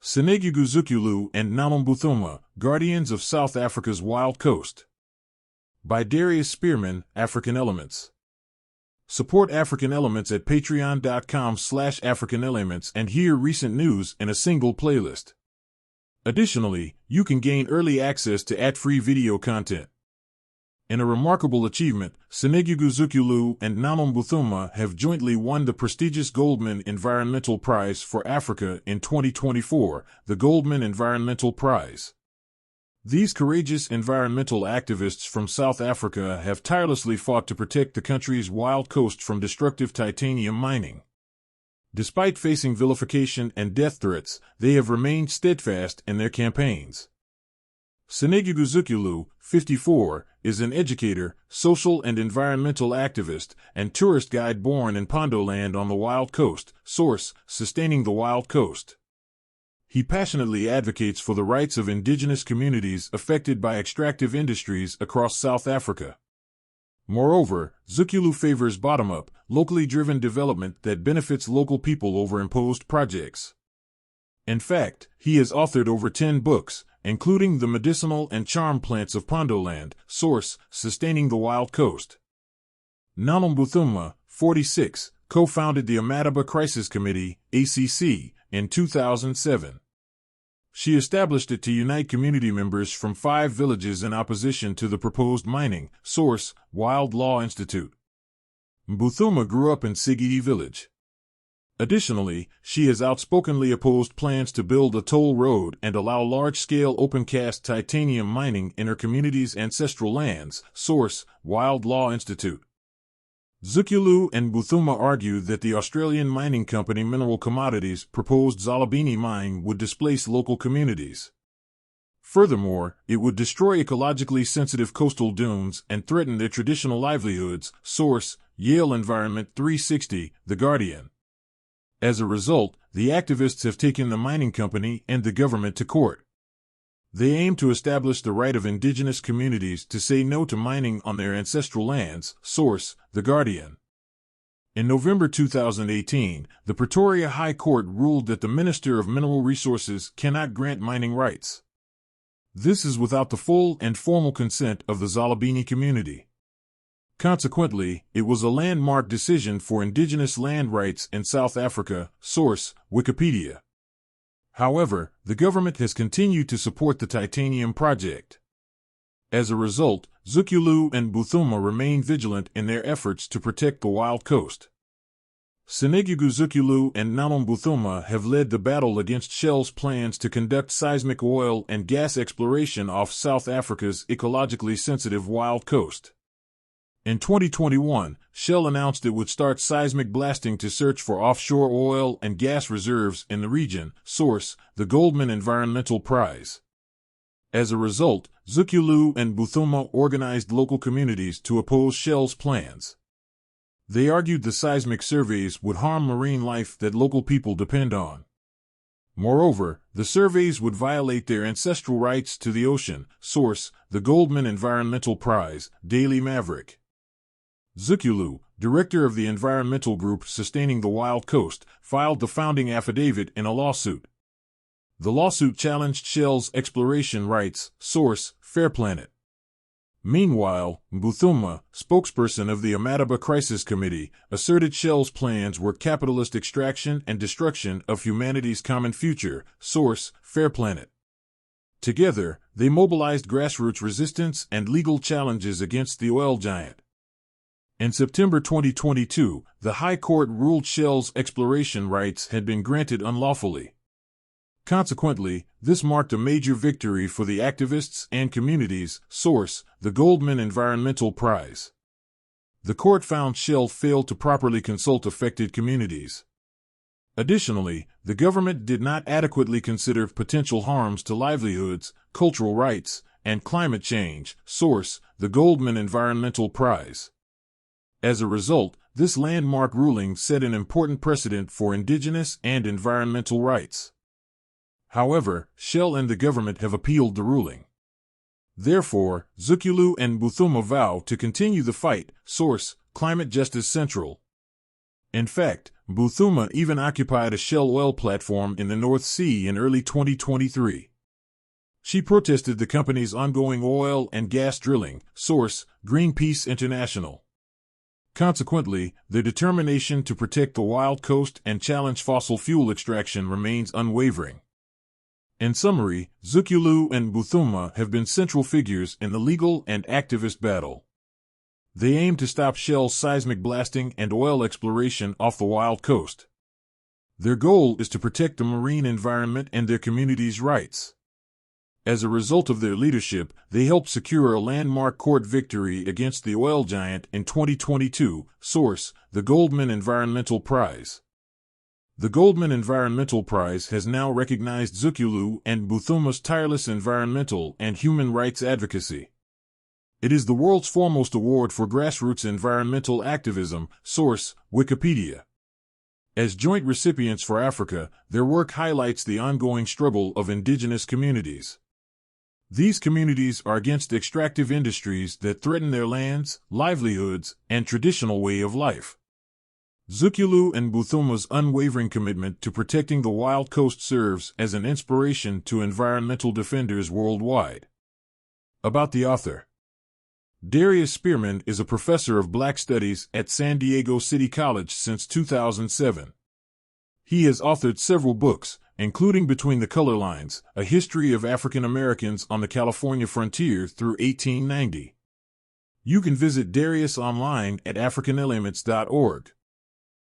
Sinegugu Zukulu and Mbuthuma, Guardians of South Africa's Wild Coast. By Darius Spearman, African Elements. Support African Elements at patreon.com/AfricanElements and hear recent news in a single playlist. Additionally, you can gain early access to ad-free video content. In a remarkable achievement, Sinegugu Zukulu and Mbuthuma have jointly won the prestigious Goldman Environmental Prize for Africa in 2024, the Goldman Environmental Prize. These courageous environmental activists from South Africa have tirelessly fought to protect the country's wild coast from destructive titanium mining. Despite facing vilification and death threats, they have remained steadfast in their campaigns. Sinegugu Zukulu, 54, is an educator, social and environmental activist, and tourist guide born in Pondoland on the Wild Coast. Source: Sustaining the Wild Coast. He passionately advocates for the rights of indigenous communities affected by extractive industries across South Africa. Moreover, Zukulu favors bottom-up, locally driven development that benefits local people over imposed projects. In fact, he has authored over 10 books, including The Medicinal and Charm Plants of Pondoland. Source: Sustaining the Wild Coast. Mbuthuma, 46, co-founded the Amadiba Crisis Committee, ACC, in 2007. She established it to unite community members from 5 villages in opposition to the proposed mining. Source: Wild Law Institute. Mbuthuma grew up in Sigidi village. Additionally, she has outspokenly opposed plans to build a toll road and allow large-scale open-cast titanium mining in her community's ancestral lands. Source: Wild Law Institute. Zukulu and Mbuthuma argue that the Australian mining company Mineral Commodities' proposed Zalabini mine would displace local communities. Furthermore, it would destroy ecologically sensitive coastal dunes and threaten their traditional livelihoods. Source: Yale Environment 360, The Guardian. As a result, the activists have taken the mining company and the government to court. They aim to establish the right of indigenous communities to say no to mining on their ancestral lands. Source: The Guardian. In November 2018, the Pretoria High Court ruled that the Minister of Mineral Resources cannot grant mining rights. This is without the full and formal consent of the Zalabini community. Consequently, it was a landmark decision for indigenous land rights in South Africa. Source: Wikipedia. However, the government has continued to support the titanium project. As a result, Zukulu and Mbuthuma remain vigilant in their efforts to protect the Wild Coast. Sinegugu Zukulu and Mbuthuma have led the battle against Shell's plans to conduct seismic oil and gas exploration off South Africa's ecologically sensitive Wild Coast. In 2021, Shell announced it would start seismic blasting to search for offshore oil and gas reserves in the region. Source: The Goldman Environmental Prize. As a result, Zukulu and Mbuthuma organized local communities to oppose Shell's plans. They argued the seismic surveys would harm marine life that local people depend on. Moreover, the surveys would violate their ancestral rights to the ocean. Source: The Goldman Environmental Prize, Daily Maverick. Zukulu, director of the environmental group Sustaining the Wild Coast, filed the founding affidavit in a lawsuit. The lawsuit challenged Shell's exploration rights. Source: Fairplanet. Meanwhile, Mbuthuma, spokesperson of the Amadiba Crisis Committee, asserted Shell's plans were capitalist extraction and destruction of humanity's common future. Source: Fairplanet. Together, they mobilized grassroots resistance and legal challenges against the oil giant. In September 2022, the High Court ruled Shell's exploration rights had been granted unlawfully. Consequently, this marked a major victory for the activists and communities. Source: The Goldman Environmental Prize. The court found Shell failed to properly consult affected communities. Additionally, the government did not adequately consider potential harms to livelihoods, cultural rights, and climate change. Source: The Goldman Environmental Prize. As a result, this landmark ruling set an important precedent for indigenous and environmental rights. However, Shell and the government have appealed the ruling. Therefore, Zukulu and Mbuthuma vow to continue the fight. Source: Climate Justice Central. In fact, Mbuthuma even occupied a Shell oil platform in the North Sea in early 2023. She protested the company's ongoing oil and gas drilling. Source: Greenpeace International. Consequently, their determination to protect the wild coast and challenge fossil fuel extraction remains unwavering. In summary, Zukulu and Mbuthuma have been central figures in the legal and activist battle. They aim to stop Shell's seismic blasting and oil exploration off the wild coast. Their goal is to protect the marine environment and their communities' rights. As a result of their leadership, they helped secure a landmark court victory against the oil giant in 2022. Source: the Goldman Environmental Prize. The Goldman Environmental Prize has now recognized Zukulu and Mbuthuma's tireless environmental and human rights advocacy. It is the world's foremost award for grassroots environmental activism. Source: Wikipedia. As joint recipients for Africa, their work highlights the ongoing struggle of indigenous communities. These communities are against extractive industries that threaten their lands, livelihoods, and traditional way of life. Zukulu and Mbuthuma's unwavering commitment to protecting the wild coast serves as an inspiration to environmental defenders worldwide. About the author. Darius Spearman is a professor of Black Studies at San Diego City College since 2007. He has authored several books, including Between the Color Lines, A History of African Americans on the California Frontier through 1890. You can visit Darius online at africanelements.org.